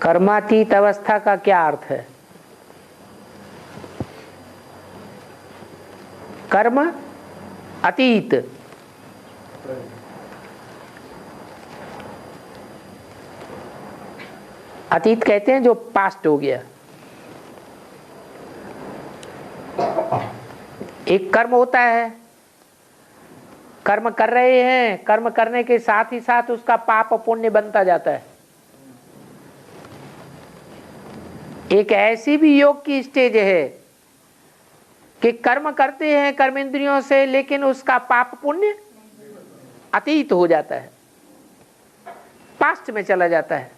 कर्मातीत अवस्था का क्या अर्थ है? कर्म अतीत, अतीत कहते हैं जो पास्ट हो गया। एक कर्म होता है, कर्म कर रहे हैं, कर्म करने के साथ ही साथ उसका पाप पुण्य बनता जाता है। एक ऐसी भी योग की स्टेज है कि कर्म करते हैं कर्म इंद्रियों से, लेकिन उसका पाप पुण्य अतीत हो जाता है, पास्ट में चला जाता है।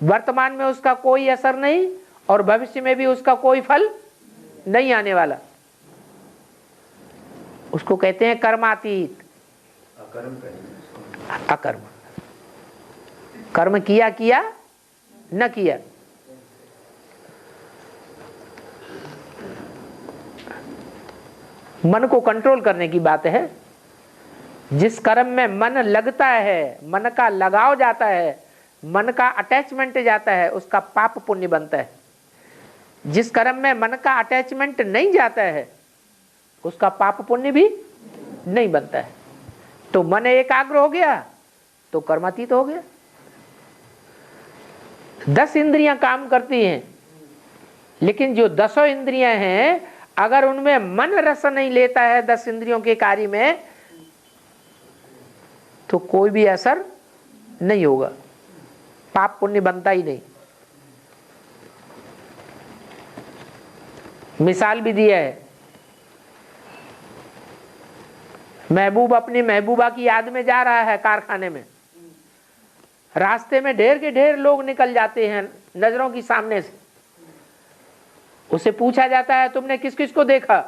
वर्तमान में उसका कोई असर नहीं और भविष्य में भी उसका कोई फल नहीं आने वाला। उसको कहते हैं कर्मातीत। अकर्म, कर्म किया किया न किया। मन को कंट्रोल करने की बात है। जिस कर्म में मन लगता है, मन का लगाव जाता है, मन का अटैचमेंट जाता है, उसका पाप पुण्य बनता है। जिस कर्म में मन का अटैचमेंट नहीं जाता है, उसका पाप पुण्य भी नहीं बनता है। तो मन एकाग्र हो गया तो कर्मातीत हो गया। 10 इंद्रियां काम करती हैं, लेकिन जो 10 इंद्रियां हैं, अगर उनमें मन रस नहीं लेता है 10 इंद्रियों के कार्य में, तो कोई भी असर नहीं होगा, पाप पुण्य बनता ही नहीं। मिसाल भी दिया है, महबूब अपनी महबूबा की याद में जा रहा है कारखाने में, रास्ते में ढेर के ढेर लोग निकल जाते हैं नजरों की सामने से। उसे पूछा जाता है तुमने किस किस को देखा?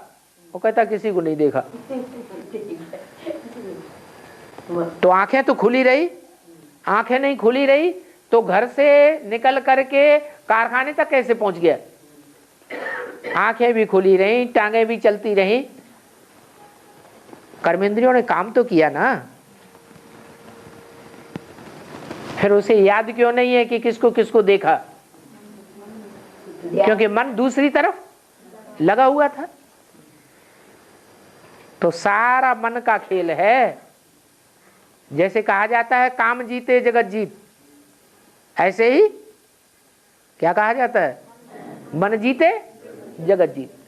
वो कहता किसी को नहीं देखा। तो आंखें तो खुली रही, आंखें नहीं खुली रही तो घर से निकल करके कारखाने तक कैसे पहुंच गया? आंखें भी खुली रही, टांगें भी चलती रही, कर्मेंद्रियों ने काम तो किया ना। फिर उसे याद क्यों नहीं है कि किसको किसको देखा? क्योंकि मन दूसरी तरफ लगा हुआ था। तो सारा मन का खेल है। जैसे कहा जाता है काम जीते जगत जीत, ऐसे ही क्या कहा जाता है? मन जीते जगत जीत।